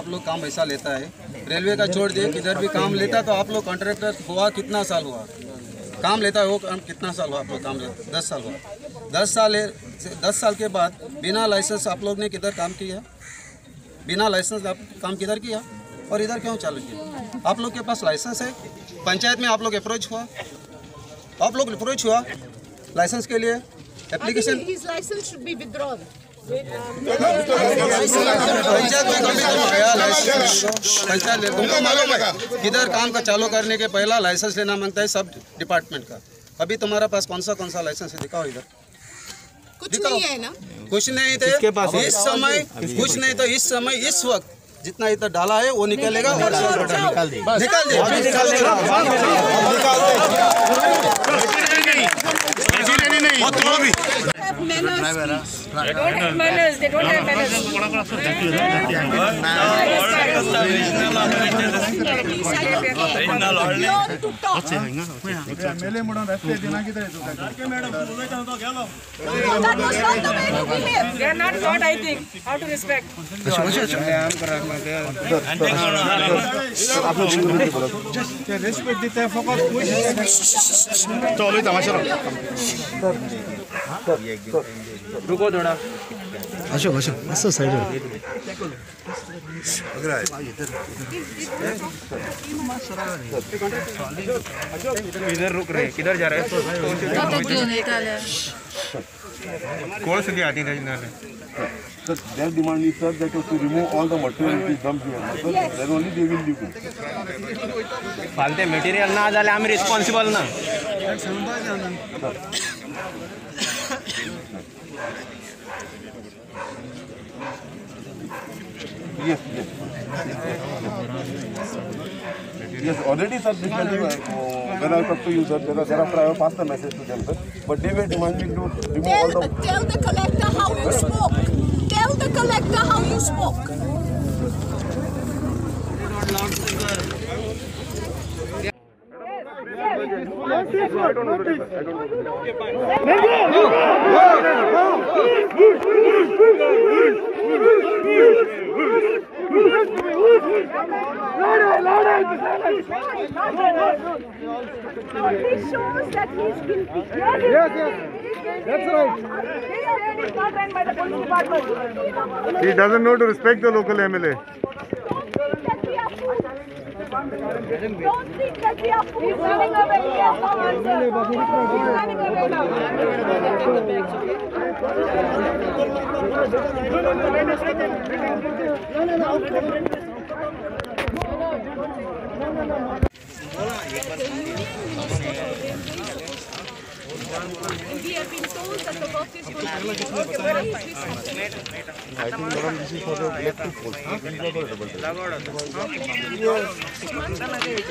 आप लोग काम ऐसा लेता है। रेलवे का छोड़ दिए, किधर भी काम लेता तो आप लोग कॉन्ट्रैक्टर हुआ कितना साल हुआ काम लेता है, वो काम कितना साल हुआ आप लोग काम लेता? 10 साल हुआ। 10 साल के बाद बिना लाइसेंस आप लोग ने किधर काम किया? बिना लाइसेंस आप काम किधर किया और इधर क्यों चालू किया? आप लोग के पास लाइसेंस है, पंचायत में आप लोग अप्रोच हुआ, लाइसेंस के लिए एप्लीकेशन। पंचायत तुमको मालूम है किधर काम का चालू करने के पहला लाइसेंस लेना मांगता है सब डिपार्टमेंट का। अभी तुम्हारा पास कौन सा लाइसेंस है? दिखाओ इधर। कुछ नहीं है ना, कुछ नहीं थे इस समय, कुछ नहीं तो इस समय इस वक्त जितना इतना डाला है वो निकलेगा और निकाल दे रेस्पेक्ट देते हैं फकत चलो तमाशा रुको थोड़ा अशोक असं साइड इधर रुक रहे, किधर जा रहे हैं? कौन सी आती है? Sir, their demand is, sir, that to remove all the material which is dumped here. Then only they will leave. फालते मटेरियल ना झाले आम्ही रिस्पॉन्सिबल ना. Yes. Yes, already, sir, when I talk to you, sir, thereafter I have passed the message to them, sir. But they were demanding to remove all the... Tell the collector how you spoke. Tell the collector how you spoke. He shows that he is guilty. Yes, that's right. He is not run by the police department. He doesn't know to respect the local MLA. Don't think that we are fools. He's running away. He's running away now. We have been told that the work is going to be over. Why is this happening? I think, madam, this is for the electric poles. These are for the double.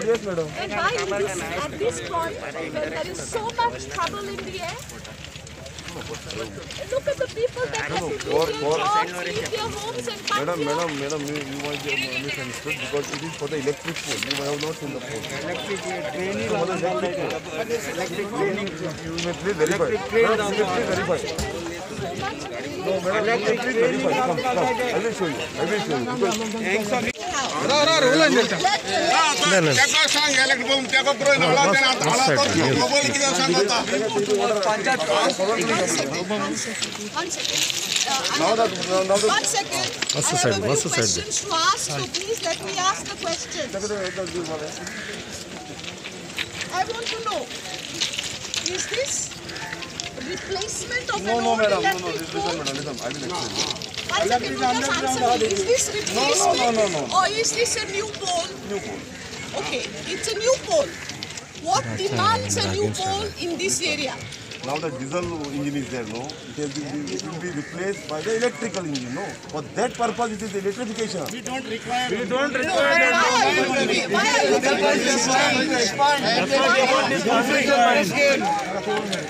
Yes, madam. And why is this at this point when there is so much trouble in the air? Look at the people that have to leave their jobs, leave their homes and come Madam, here. you might be misunderstood because it is for the electric pole. You might have not seen the pole. Electric training. You may please verify. No, madam, electric training. I will show you. One second. Questions to ask, so please let me ask the question. I want to know, is this replacement of an old electric pole? Listen, I will explain. One second, you just answer me. Is this replacement or is this a new pole? New pole. Okay, it's a new pole. What demands a new pole in this area? Now the diesel engine is there, no? It will be replaced by the electrical engine, no? For that purpose, it is electrification. We don't require. Why are you giving this?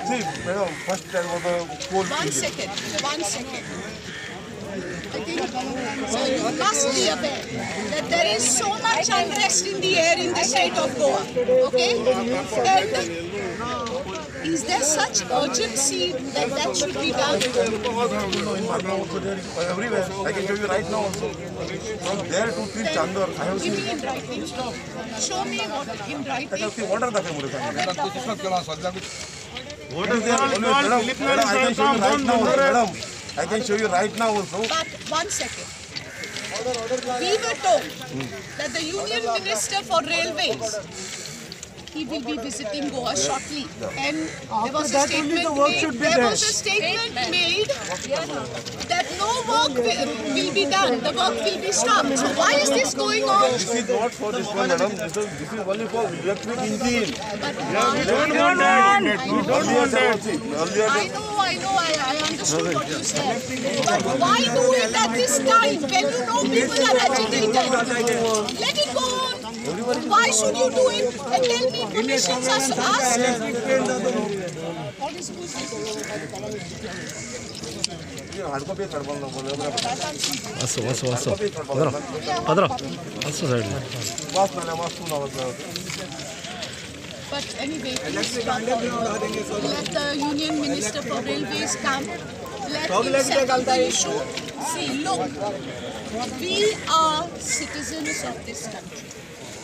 See, madam, first there was a coal One engine. second. I think So you must be aware that there is so much unrest in the air in the state of Goa. Okay? And is there such urgency that that should be done? Everywhere. I can show you right now also. From there to till Chandor, I have Give seen. me in writing. Show me what in writing. See, what are the What is there? Madam, I can show you right now, madam. I can show you right now also. But 1 second. We were told that the Union Minister for Railways, he will be visiting Goa shortly, and there was a statement made that no work will be done, the work will be stopped. So why is this going on? This is not for this one, madam. This is only for electric engine. But We don't want that. I know, I understood what you said. But why do it at this time when you know people are agitated? Let it go on. Why should you do it and tell me permissions are asked? But anyway, please let the Union Minister for Railways come. Let him settle the issue. See, look, we are citizens of this country.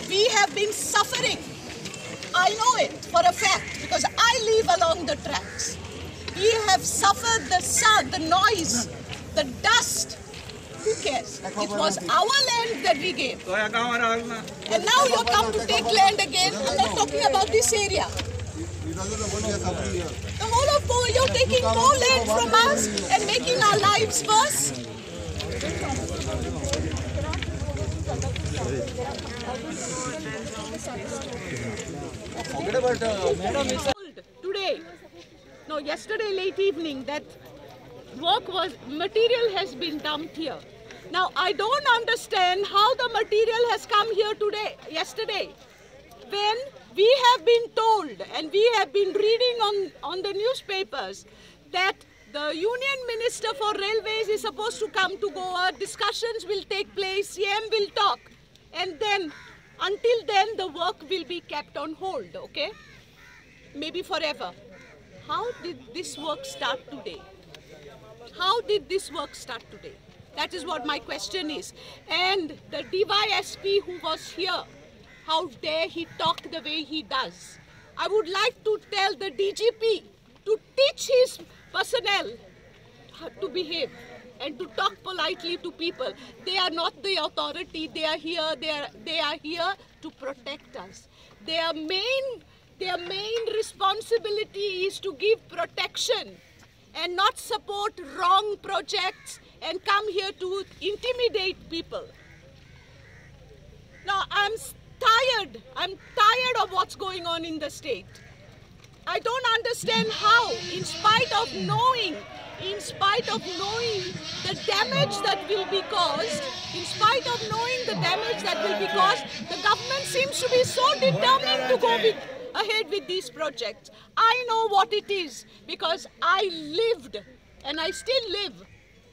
We have been suffering. I know it for a fact because I live along the tracks. We have suffered the sun, the noise, the dust. Who cares? It was our land that we gave. And now you come to take land again. I'm not talking about this area. The whole of Goa, you're taking more land from us and making our lives worse. Today, no, yesterday late evening, that material has been dumped here. Now, I don't understand how the material has come here yesterday, when we have been told and we have been reading on the newspapers that the Union Minister for Railways is supposed to come to Goa, discussions will take place, CM will talk, and then, until then, the work will be kept on hold, okay? Maybe forever. How did this work start today? How did this work start today? That is what my question is. And the DYSP who was here, how dare he talk the way he does? I would like to tell the DGP to teach his personnel to behave and to talk politely to people. They are not the authority. They are here. They are here to protect us. Their main responsibility is to give protection and not support wrong projects and come here to intimidate people. Now, I'm tired of what's going on in the state. I don't understand how, in spite of knowing the damage that will be caused, the government seems to be so determined to go ahead with these projects. I know what it is because I lived and I still live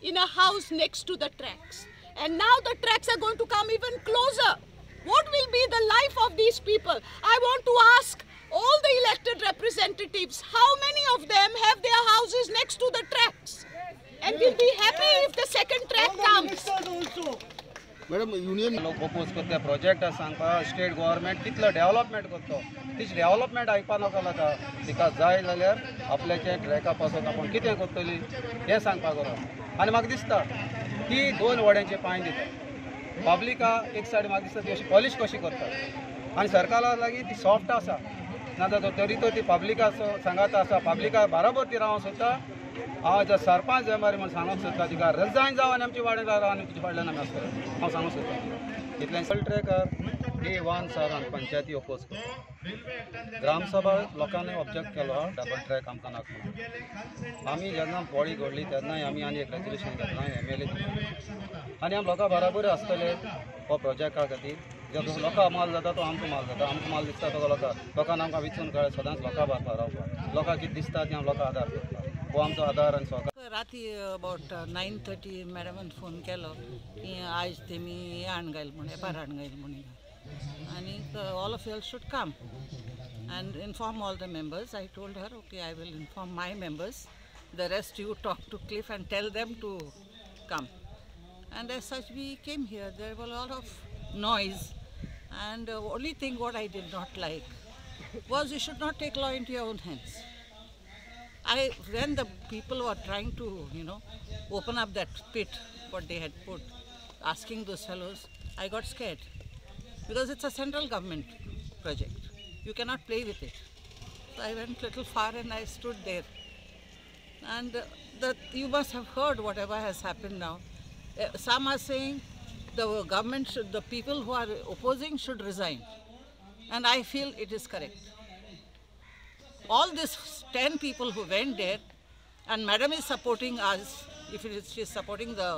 in a house next to the tracks. And now the tracks are going to come even closer. What will be the life of these people? I want to ask all the elected representatives, how many of them have their houses next to the tracks? And will be happy if the second track comes. Madam union लोक propose करता project सांगपा state government कितलं development करतो तीच development आयकपा नाका लागा तिका जाय जाल्यार आपल्याचे ट्रॅका पासून आपण कितें करतली हें सांगपाक गरज आनी म्हाका दिसता की 2 वड्यांचे पांय दिता पब्लिका एक सायड म्हाका दिसता ती अशी पॉलिश कशी करता आनी सरकारा लागीं ती सॉफ्ट आसा नाजाल्यार तरी तो ती पब्लिका सांगाता आसा पब्लिका बरोबर ती रावंक सोदता हांव जर सरपंच जाय मरे म्हण सांगूंक सोदता तिका रिजायन जावन आनी आमची वाड्यार राव आनी तुजे फाटल्यान आमी आसतले हांव सांगूंक सोदता इतलें ट्रॅकर डे 1 सावन पंचायती ओपोज करता ग्रामसभा लोकांनी ऑब्जेक्ट केलो डबल ट्रॅक आमकां नाका म्हणून आमी जेन्ना पोळी घडली तेन्नाय आमी आनी एक रेजोल्युशन घेतलां MLA आनी आमी लोकां बराबर आसतले हो प्रोजेक्टा खातीर जो लोकां माल जाता तो आमकां माल दिसता तो लोकांक आमकां विचून कळ्ळें सदांच लोकां बारपा रावपाक लोकांक कितें दिसता तें हांव लोकां आदार करता हो आमचो आदार आणि सहकार. राती अबाउट 9:30 मॅडमान फोन केलो की आज तेमी हे हाडगायल म्हण एपार हाडगायल म्हणून आनी all of you should come and inform all the members. I told her, okay, I will inform my members. The rest you talk to Cliff and tell them to come. And as such we came here. There was a lot of noise, and only thing what I did not like was you should not take law into your own hands. When the people were trying to, open up that pit, what they had put, asking those fellows, I got scared because it's a central government project. You cannot play with it. So I went a little far and I stood there. And you must have heard whatever has happened now. Some are saying the government should, the people who are opposing should resign. And I feel it is correct. All these 10 people who went there, and Madam is supporting us, if she is supporting the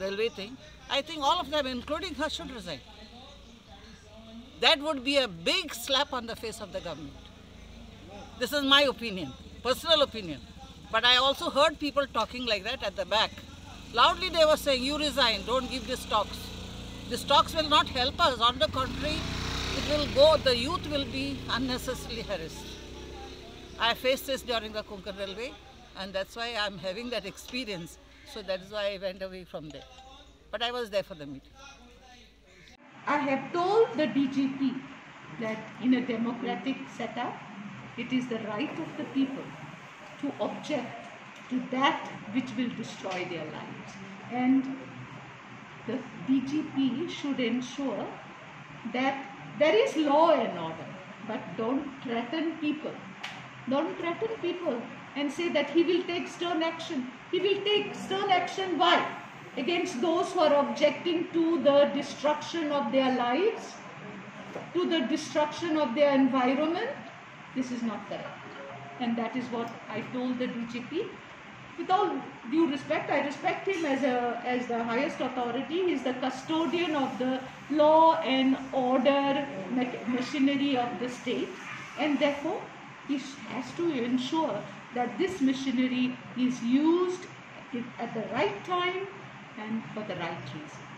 railway thing, I think all of them, including her, should resign. That would be a big slap on the face of the government. This is my opinion, personal opinion. But I also heard people talking like that at the back. Loudly they were saying, you resign, don't give these talks. These talks will not help us. On the contrary, it will go, the youth will be unnecessarily harassed. I faced this during the Konkan Railway, and that's why I'm having that experience. So that is why I went away from there. But I was there for the meeting. I have told the DGP that in a democratic setup, it is the right of the people to object to that which will destroy their lives. And the DGP should ensure that there is law and order, but don't threaten people. Don't threaten people and say that he will take stern action. He will take stern action. Why? Against those who are objecting to the destruction of their lives, to the destruction of their environment. This is not correct. And that is what I told the DGP. With all due respect, I respect him as the highest authority. He is the custodian of the law and order machinery of the state. And therefore, he has to ensure that this machinery is used at the right time and for the right reason.